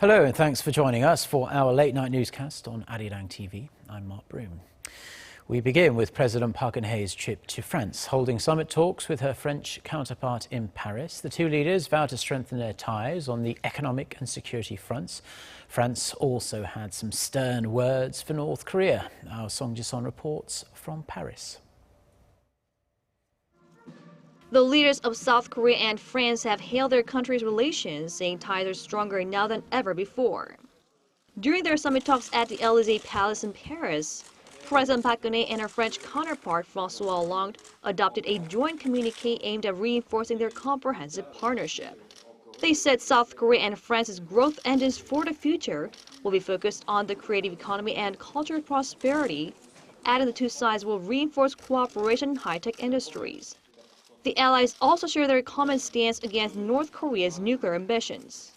Hello and thanks for joining us for our late night newscast on Arirang TV. I'm Mark Broom. We begin with President Park Geun-hye's trip to France, holding summit talks with her French counterpart in Paris. The two leaders vowed to strengthen their ties on the economic and security fronts. France also had some stern words for North Korea. Our Song Ji-son reports from Paris. The leaders of South Korea and France have hailed their countries' relations, saying ties are stronger now than ever before. During their summit talks at the Élysée Palace in Paris, President Park Geun-hye and her French counterpart François Hollande adopted a joint communiqué aimed at reinforcing their comprehensive partnership. They said South Korea and France's growth engines for the future will be focused on the creative economy and cultural prosperity, adding the two sides will reinforce cooperation in high-tech industries. The allies also share their common stance against North Korea's nuclear ambitions.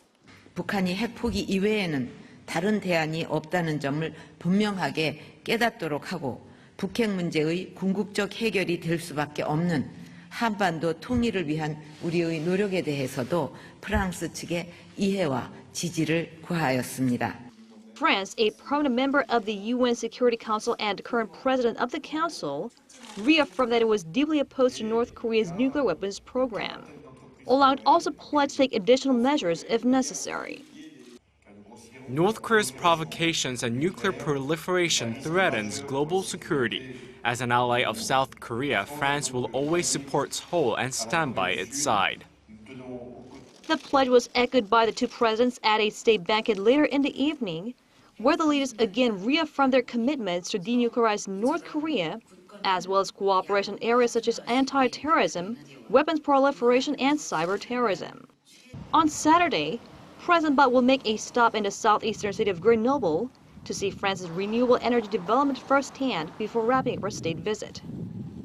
북한이 핵포기 이외에는 다른 대안이 없다는 점을 분명하게 깨닫도록 하고 북핵 문제의 궁극적 해결이 될 수밖에 없는 한반도 통일을 위한 우리의 노력에 대해서도 프랑스 측의 이해와 지지를 구하였습니다. France, a permanent member of the UN Security Council and current president of the Council, reaffirmed that it was deeply opposed to North Korea's nuclear weapons program. Hollande also pledged to take additional measures if necessary. North Korea's provocations and nuclear proliferation threatens global security. As an ally of South Korea, France will always support Seoul and stand by its side. The pledge was echoed by the two presidents at a state banquet later in the evening, where the leaders again reaffirmed their commitments to denuclearize North Korea, as well as cooperation in areas such as anti-terrorism, weapons proliferation, and cyber-terrorism. On Saturday, President Park will make a stop in the southeastern city of Grenoble to see France's renewable energy development firsthand before wrapping up her state visit.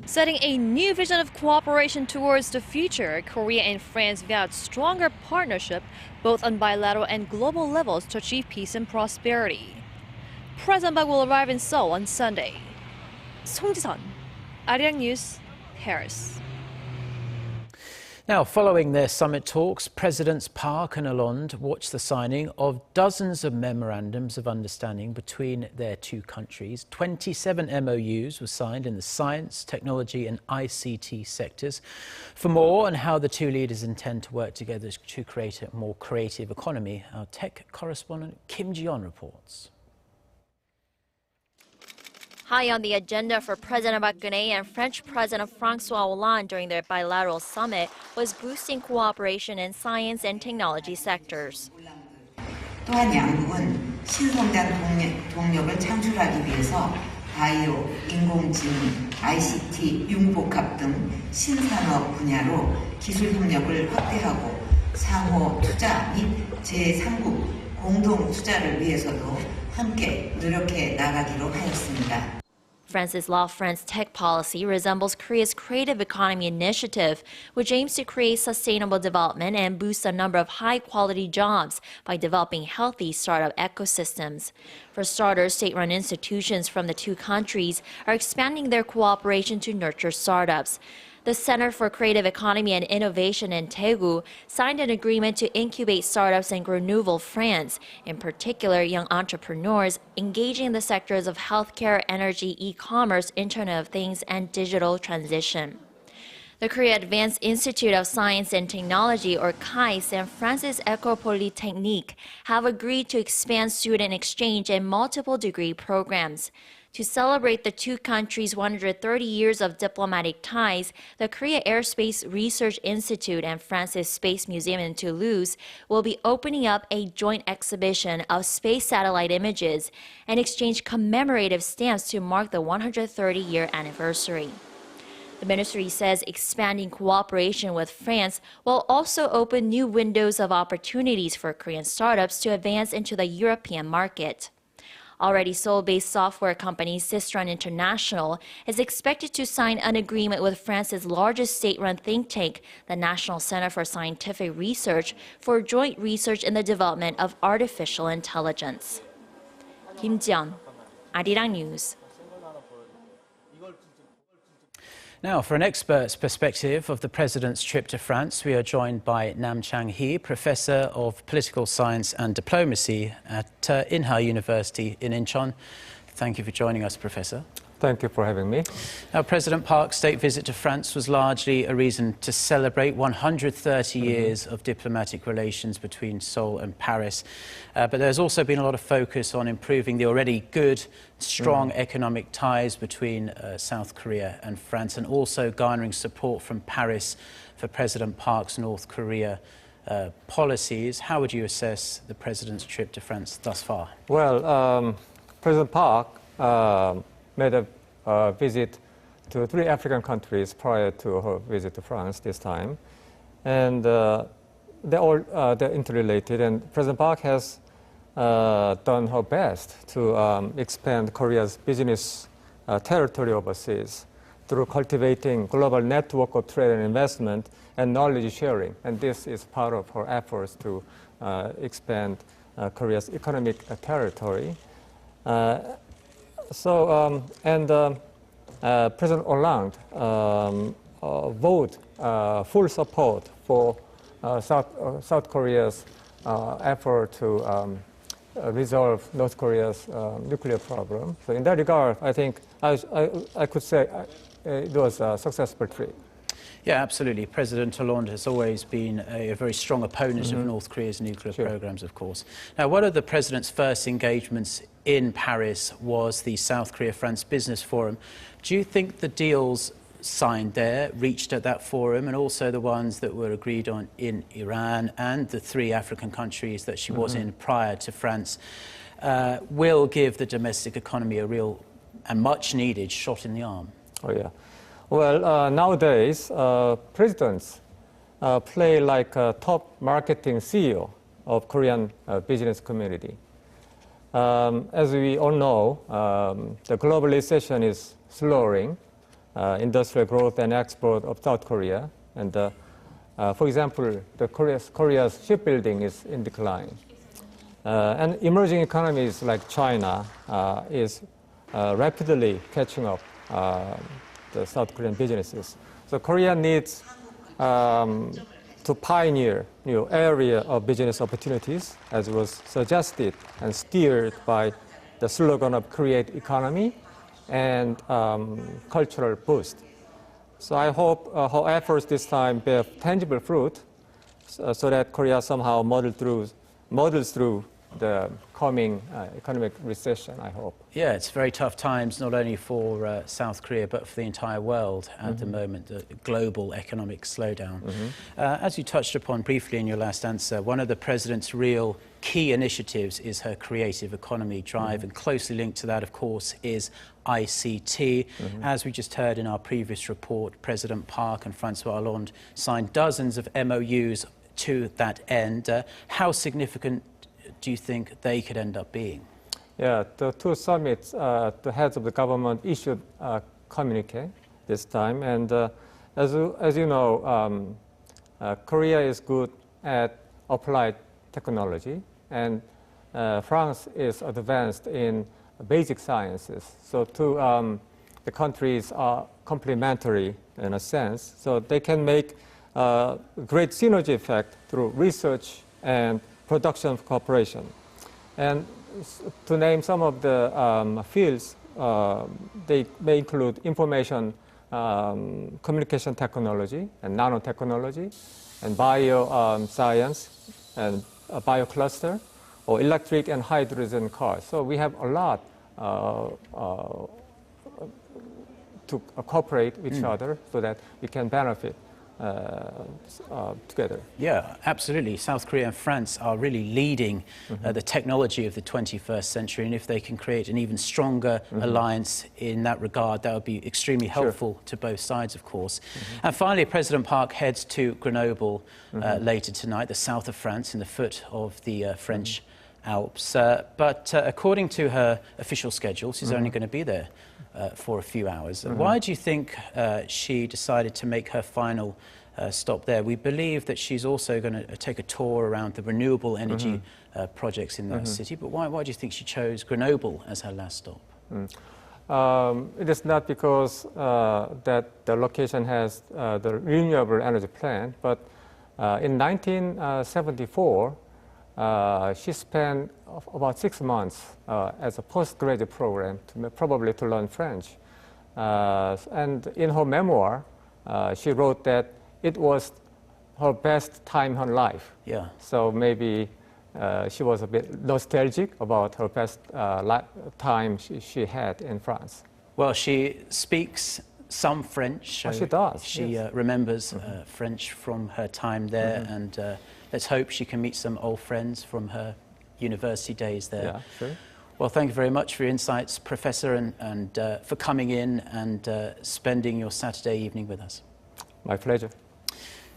Setting a new vision of cooperation towards the future, Korea and France vowed stronger partnership both on bilateral and global levels to achieve peace and prosperity. President Park will arrive in Seoul on Sunday. Song Ji-son, Arirang News, Paris. Now, following their summit talks, Presidents Park and Hollande watched the signing of dozens of memorandums of understanding between their two countries. 27 MOUs were signed in the science, technology and ICT sectors. For more on how the two leaders intend to work together to create a more creative economy, our tech correspondent Kim Ji-yeon reports. High on the agenda for President Park Geun-hye and French President François Hollande during their bilateral summit was boosting cooperation in science and technology sectors. 또한 양국은 신성장 동력을 창출하기 위해서 바이오, 인공지능, ICT, 융복합 등 신산업 분야로 기술 협력을 확대하고 상호 투자 및 제3국 공동 투자를 위해서도 함께 노력해 나가기로 하였습니다. France's La France Tech policy resembles Korea's Creative Economy Initiative, which aims to create sustainable development and boost the number of high-quality jobs by developing healthy startup ecosystems. For starters, state-run institutions from the two countries are expanding their cooperation to nurture startups. The Center for Creative Economy and Innovation in Daegu signed an agreement to incubate startups in Grenoble, France, in particular young entrepreneurs engaging in the sectors of healthcare, energy, e-commerce, Internet of Things, and digital transition. The Korea Advanced Institute of Science and Technology, or KAIST, and France's École Polytechnique have agreed to expand student exchange and multiple degree programs. To celebrate the two countries' 130 years of diplomatic ties, the Korea Aerospace Research Institute and France's Space Museum in Toulouse will be opening up a joint exhibition of space satellite images and exchange commemorative stamps to mark the 130-year anniversary. The ministry says expanding cooperation with France will also open new windows of opportunities for Korean startups to advance into the European market. Already Seoul-based software company Systron International is expected to sign an agreement with France's largest state-run think tank, the National Center for Scientific Research, for joint research in the development of artificial intelligence. Kim Ji-yeon, Arirang News. Now, for an expert's perspective of the President's trip to France, we are joined by Nam Changhee, Professor of Political Science and Diplomacy at Inha University in Incheon. Thank you for joining us, Professor. Thank you for having me. Now, President Park's state visit to France was largely a reason to celebrate 130 years of diplomatic relations between Seoul and Paris. But there's also been a lot of focus on improving the already good, strong economic ties between South Korea and France, and also garnering support from Paris for President Park's North Korea policies. How would you assess the President's trip to France thus far? Well, President Park made a visit to 3 African countries prior to her visit to France this time. And they're interrelated. And President Park has done her best to expand Korea's business territory overseas through cultivating global network of trade and investment and knowledge sharing. And this is part of her efforts to expand Korea's economic territory. President Hollande voted full support for South Korea's effort to resolve North Korea's nuclear problem. So in that regard, I think I could say it was a successful trip. Yeah, absolutely. President Hollande has always been a very strong opponent of North Korea's nuclear programs, of course. Now, one of the President's first engagements in Paris was the South Korea-France Business Forum. Do you think the deals signed there, reached at that forum, and also the ones that were agreed on in Iran and the 3 African countries that she was in prior to France, will give the domestic economy a real and much-needed shot in the arm? Oh, yeah. Well, nowadays, presidents play like a top marketing CEO of Korean business community. As we all know, the globalization is slowing industrial growth and export of South Korea. And for example, Korea's shipbuilding is in decline. And emerging economies like China is rapidly catching up the South Korean businesses. So Korea needs to pioneer new area of business opportunities, as was suggested and steered by the slogan of create economy and cultural boost. So I hope her efforts this time bear tangible fruit so that Korea somehow models through the coming economic recession, I hope. Yeah, it's very tough times, not only for South Korea, but for the entire world at the moment, the global economic slowdown. As you touched upon briefly in your last answer, one of the President's real key initiatives is her creative economy drive, and closely linked to that, of course, is ICT. As we just heard in our previous report, President Park and Francois Hollande signed dozens of MOUs to that end. How significant do you think they could end up being? Yeah, the 2 summits, the heads of the government issued a communique this time. And as you know, Korea is good at applied technology, and France is advanced in basic sciences. So the countries are complementary in a sense. So they can make great synergy effect through research and production cooperation. And to name some of the fields, they may include information communication technology and nanotechnology and bioscience and biocluster or electric and hydrogen cars. So we have a lot to cooperate with each other so that we can benefit together. Yeah, absolutely. South Korea and France are really leading the technology of the 21st century, and if they can create an even stronger alliance in that regard, that would be extremely helpful to both sides, of course. And finally, President Park heads to Grenoble later tonight, the south of France, in the foot of the French Alps. But according to her official schedule, she's only going to be there for a few hours. Why do you think she decided to make her final stop there? We believe that she's also going to take a tour around the renewable energy projects in that city. But why do you think she chose Grenoble as her last stop? It is not because that the location has the renewable energy plant, but in 1974, she spent about 6 months as a postgraduate program, probably to learn French. And in her memoir, she wrote that it was her best time in her life. Yeah. So maybe she was a bit nostalgic about her best time she had in France. Well, she speaks some French. Oh, she does. She yes. remembers French from her time there, and let's hope she can meet some old friends from her university days there. Yeah, sure. Well, thank you very much for your insights, Professor, and for coming in and spending your Saturday evening with us. My pleasure.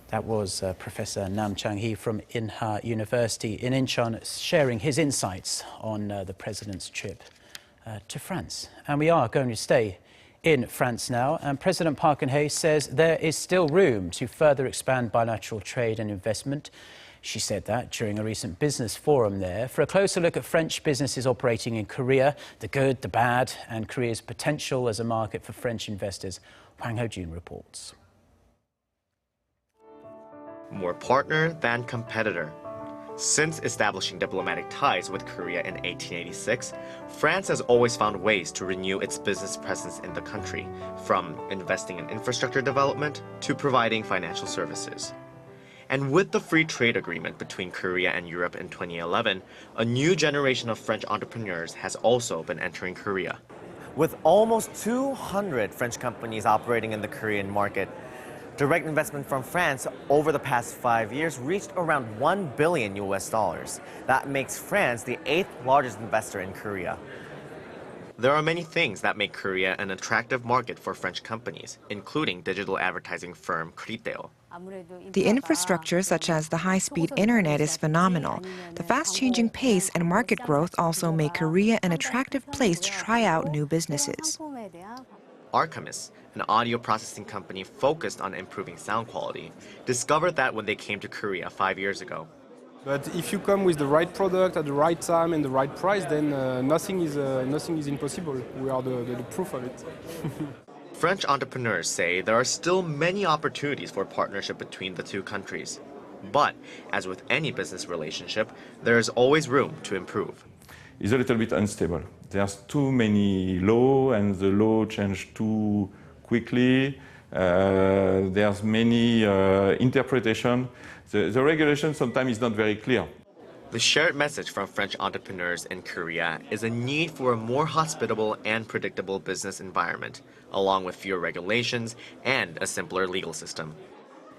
That was Professor Nam Changhee from Inha University in Incheon, sharing his insights on the President's trip to France. And we are going to stay in France now, and President Park Geun-hye says there is still room to further expand bilateral trade and investment. She said that during a recent business forum there. For a closer look at French businesses operating in Korea, the good, the bad, and Korea's potential as a market for French investors, Hwang Ho-jun reports. More partner than competitor. Since establishing diplomatic ties with Korea in 1886, France has always found ways to renew its business presence in the country, from investing in infrastructure development to providing financial services. And with the free trade agreement between Korea and Europe in 2011, a new generation of French entrepreneurs has also been entering Korea. With almost 200 French companies operating in the Korean market, direct investment from France over the past 5 years reached around $1 billion. That makes France the 8th largest investor in Korea. There are many things that make Korea an attractive market for French companies, including digital advertising firm Criteo. The infrastructure, such as the high-speed internet, is phenomenal. The fast-changing pace and market growth also make Korea an attractive place to try out new businesses. Archimis, an audio processing company focused on improving sound quality, discovered that when they came to Korea 5 years ago. But if you come with the right product at the right time and the right price, then nothing is impossible. We are the proof of it. French entrepreneurs say there are still many opportunities for partnership between the two countries. But, as with any business relationship, there is always room to improve. It's a little bit unstable. There's too many laws, and the law change too quickly. There's many interpretation. The regulation sometimes is not very clear. The shared message from French entrepreneurs in Korea is a need for a more hospitable and predictable business environment, along with fewer regulations and a simpler legal system.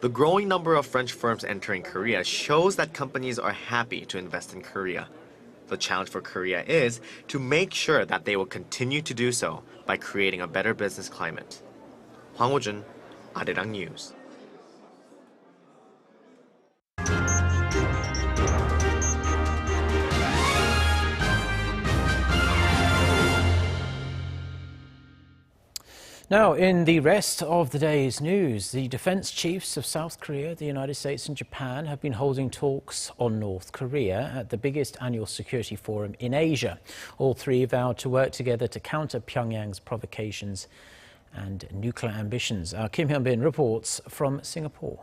The growing number of French firms entering Korea shows that companies are happy to invest in Korea. The challenge for Korea is to make sure that they will continue to do so by creating a better business climate. Hwang Ho-jun, Arirang News. Now, in the rest of the day's news, the defense chiefs of South Korea, the United States and Japan have been holding talks on North Korea at the biggest annual security forum in Asia. All three vowed to work together to counter Pyongyang's provocations and nuclear ambitions. Our Kim Hyun-bin reports from Singapore.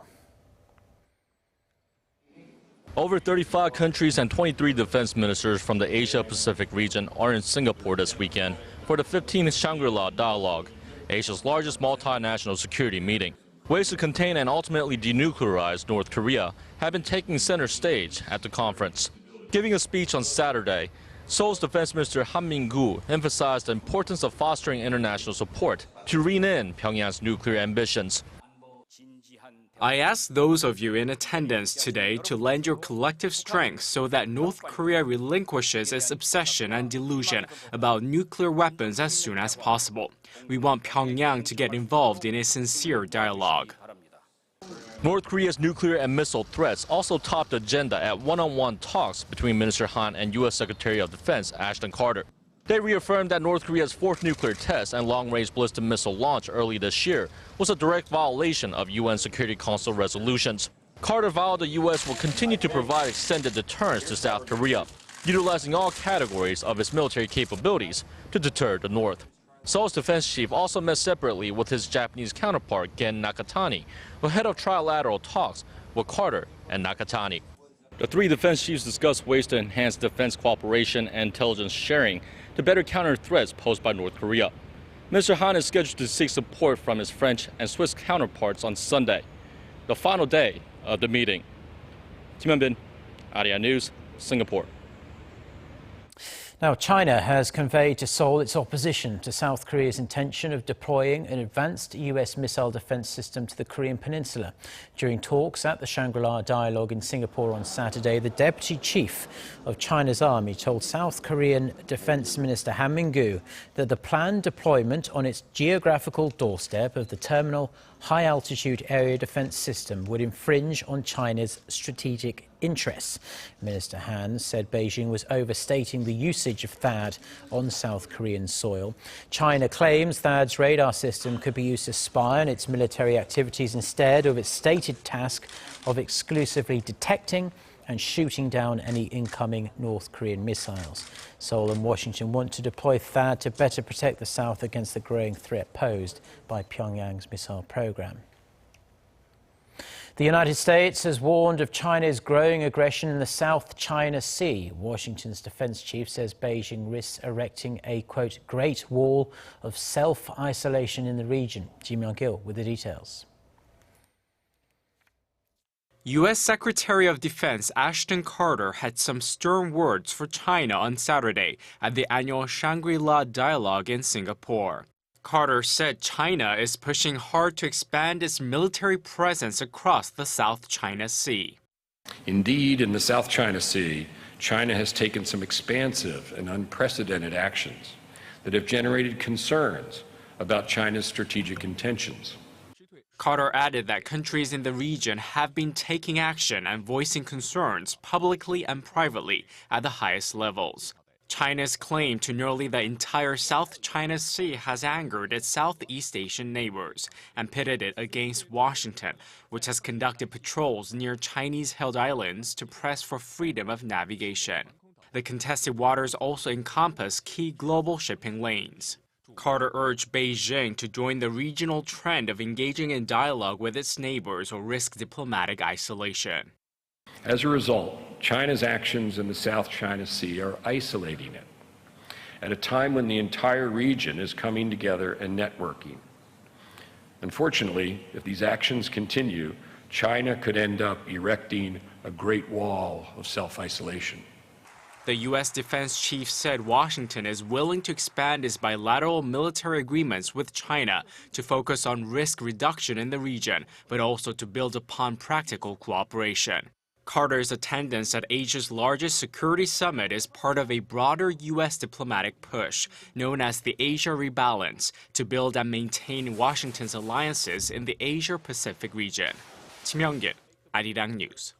Over 35 countries and 23 defense ministers from the Asia-Pacific region are in Singapore this weekend for the 15th Shangri-La Dialogue, Asia's largest multinational security meeting. Ways to contain and ultimately denuclearize North Korea have been taking center stage at the conference. Giving a speech on Saturday, Seoul's Defense Minister Han Min-gu emphasized the importance of fostering international support to rein in Pyongyang's nuclear ambitions. I ask those of you in attendance today to lend your collective strength so that North Korea relinquishes its obsession and delusion about nuclear weapons as soon as possible. We want Pyongyang to get involved in a sincere dialogue. North Korea's nuclear and missile threats also topped the agenda at one-on-one talks between Minister Han and U.S. Secretary of Defense Ashton Carter. They reaffirmed that North Korea's fourth nuclear test and long-range ballistic missile launch early this year was a direct violation of UN Security Council resolutions. Carter vowed the U.S. will continue to provide extended deterrence to South Korea, utilizing all categories of its military capabilities to deter the North. Seoul's defense chief also met separately with his Japanese counterpart, Gen Nakatani, who head of trilateral talks with Carter and Nakatani. The three defense chiefs discussed ways to enhance defense cooperation and intelligence sharing to better counter threats posed by North Korea. Mr. Han is scheduled to seek support from his French and Swiss counterparts on Sunday, the final day of the meeting. Kim Hyun-bin, Arirang News, Singapore. Now, China has conveyed to Seoul its opposition to South Korea's intention of deploying an advanced U.S. missile defense system to the Korean peninsula. During talks at the Shangri-La Dialogue in Singapore on Saturday, the deputy chief of China's army told South Korean Defense Minister Han Min-gu that the planned deployment on its geographical doorstep of the terminal high-altitude area defense system would infringe on China's strategic interests. Minister Han said Beijing was overstating the usage of THAAD on South Korean soil. China claims THAAD's radar system could be used to spy on its military activities instead of its stated task of exclusively detecting and shooting down any incoming North Korean missiles. Seoul and Washington want to deploy THAAD to better protect the South against the growing threat posed by Pyongyang's missile program. The United States has warned of China's growing aggression in the South China Sea. Washington's defense chief says Beijing risks erecting a, quote, great wall of self-isolation in the region. Ji Myung-gil with the details. U.S. Secretary of Defense Ashton Carter had some stern words for China on Saturday at the annual Shangri-La Dialogue in Singapore. Carter said China is pushing hard to expand its military presence across the South China Sea. Indeed, in the South China Sea, China has taken some expansive and unprecedented actions that have generated concerns about China's strategic intentions. Carter added that countries in the region have been taking action and voicing concerns publicly and privately at the highest levels. China's claim to nearly the entire South China Sea has angered its Southeast Asian neighbors and pitted it against Washington, which has conducted patrols near Chinese-held islands to press for freedom of navigation. The contested waters also encompass key global shipping lanes. Carter urged Beijing to join the regional trend of engaging in dialogue with its neighbors or risk diplomatic isolation. As a result, China's actions in the South China Sea are isolating it at a time when the entire region is coming together and networking. Unfortunately, if these actions continue, China could end up erecting a great wall of self-isolation. The U.S. defense chief said Washington is willing to expand its bilateral military agreements with China to focus on risk reduction in the region, but also to build upon practical cooperation. Carter's attendance at Asia's largest security summit is part of a broader U.S. diplomatic push known as the Asia Rebalance to build and maintain Washington's alliances in the Asia-Pacific region. Kim Hyun-gil, Arirang News.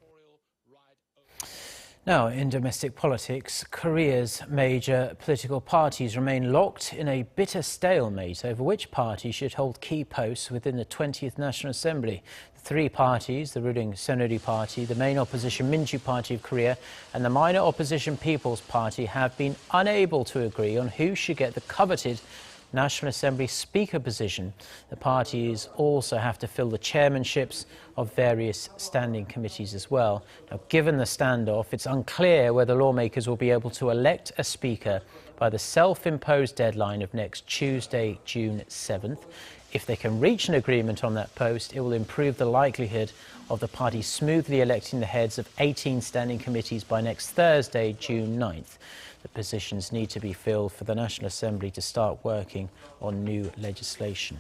Now, in domestic politics, Korea's major political parties remain locked in a bitter stalemate over which party should hold key posts within the 20th National Assembly. The three parties, the ruling Saenuri Party, the main opposition Minju Party of Korea, and the minor opposition People's Party, have been unable to agree on who should get the coveted National Assembly Speaker position. The parties also have to fill the chairmanships of various standing committees as well. Now, given the standoff, it's unclear whether lawmakers will be able to elect a Speaker by the self-imposed deadline of next Tuesday, June 7th. If they can reach an agreement on that post, it will improve the likelihood of the party smoothly electing the heads of 18 standing committees by next Thursday, June 9th. The positions need to be filled for the National Assembly to start working on new legislation.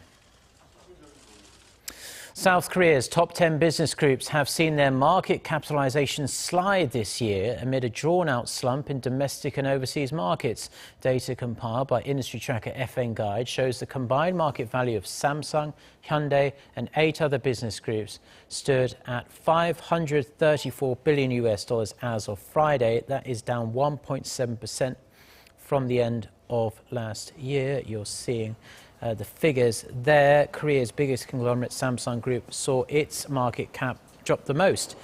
South Korea's top 10 business groups have seen their market capitalization slide this year amid a drawn-out slump in domestic and overseas markets. Data compiled by industry tracker FN Guide shows the combined market value of Samsung, Hyundai and 8 other business groups stood at $534 billion as of Friday. That is down 1.7% from the end of last year. You're seeing the figures there. Korea's biggest conglomerate, Samsung Group, saw its market cap drop the most,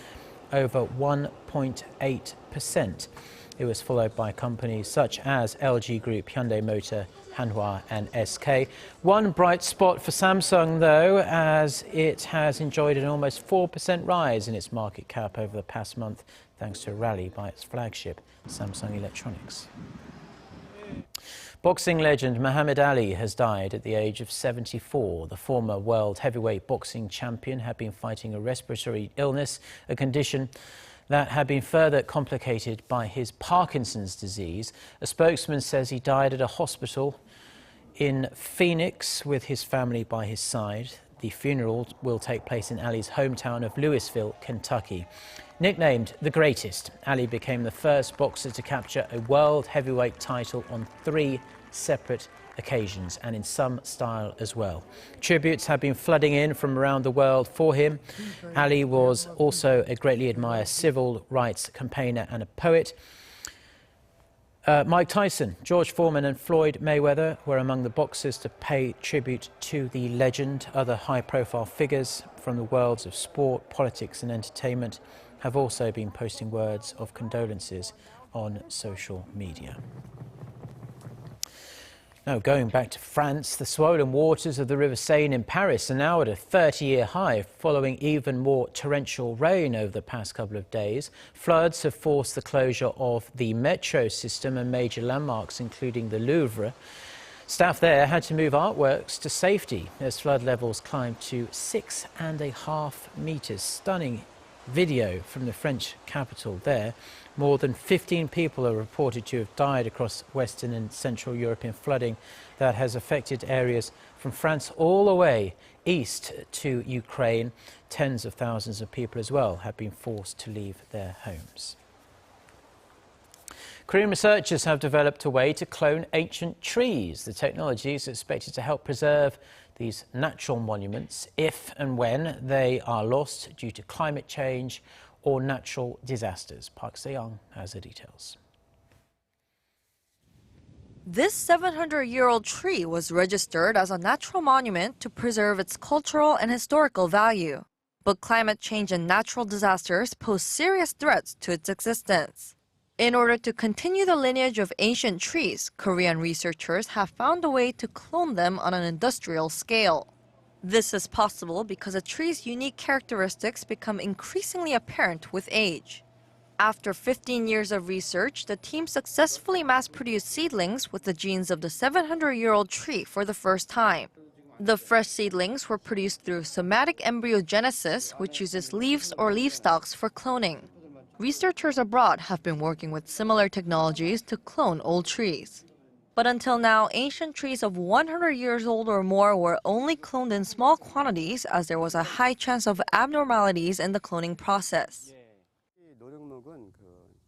over 1.8%. It was followed by companies such as LG Group, Hyundai Motor Hanwha and SK. One bright spot for Samsung, though, as it has enjoyed an almost 4% rise in its market cap over the past month, thanks to a rally by its flagship, Samsung Electronics. Boxing legend Muhammad Ali has died at the age of 74. The former world heavyweight boxing champion had been fighting a respiratory illness, a condition that had been further complicated by his Parkinson's disease. A spokesman says he died at a hospital in Phoenix with his family by his side. The funeral will take place in Ali's hometown of Louisville, Kentucky. Nicknamed the greatest, Ali became the first boxer to capture a world heavyweight title on 3 separate occasions, and in some style as well. Tributes have been flooding in from around the world for him. Ali was also a greatly admired civil rights campaigner and a poet. Mike Tyson, George Foreman and Floyd Mayweather were among the boxers to pay tribute to the legend. Other high-profile figures from the worlds of sport, politics and entertainment have also been posting words of condolences on social media. Now, going back to France, the swollen waters of the River Seine in Paris are now at a 30-year high, following even more torrential rain over the past couple of days. Floods have forced the closure of the metro system and major landmarks, including the Louvre. Staff there had to move artworks to safety as flood levels climbed to 6.5 meters. Stunning video from the French capital there. More than 15 people are reported to have died across Western and Central European flooding that has affected areas from France all the way east to Ukraine. Tens of thousands of people as well have been forced to leave their homes. Korean researchers have developed a way to clone ancient trees. The technology is expected to help preserve these natural monuments if and when they are lost due to climate change or natural disasters. Park Se-young has the details. This 700-year-old tree was registered as a natural monument to preserve its cultural and historical value. But climate change and natural disasters pose serious threats to its existence. In order to continue the lineage of ancient trees, Korean researchers have found a way to clone them on an industrial scale. This is possible because a tree's unique characteristics become increasingly apparent with age. After 15 years of research, the team successfully mass-produced seedlings with the genes of the 700-year-old tree for the first time. The fresh seedlings were produced through somatic embryogenesis, which uses leaves or leaf stalks for cloning. Researchers abroad have been working with similar technologies to clone old trees. But until now, ancient trees of 100 years old or more were only cloned in small quantities as there was a high chance of abnormalities in the cloning process.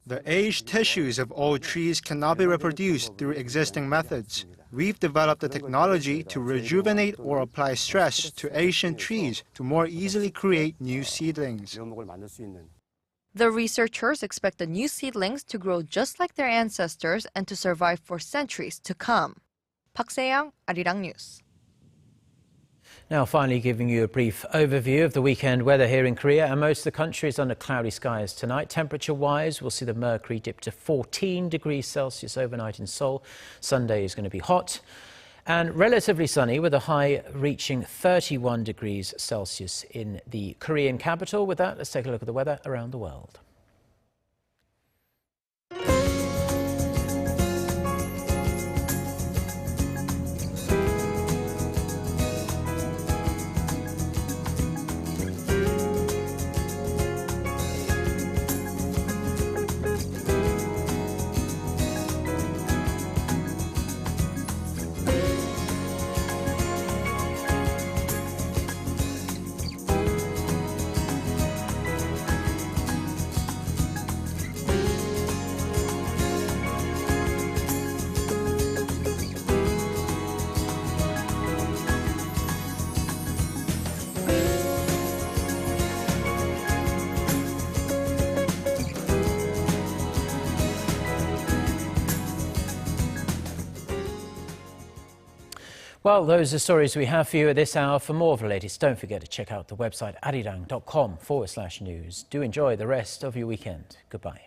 The aged tissues of old trees cannot be reproduced through existing methods. We've developed a technology to rejuvenate or apply stress to ancient trees to more easily create new seedlings. The researchers expect the new seedlings to grow just like their ancestors and to survive for centuries to come. Park Se-young, Arirang News. Now, finally giving you a brief overview of the weekend weather here in Korea, and most of the country is under cloudy skies tonight. Temperature-wise, we'll see the mercury dip to 14 degrees Celsius overnight in Seoul. Sunday is going to be hot and relatively sunny, with a high reaching 31 degrees Celsius in the Korean capital. With that, let's take a look at the weather around the world. Well, those are stories we have for you at this hour. For more of the latest, don't forget to check out the website arirang.com/news. Do enjoy the rest of your weekend. Goodbye.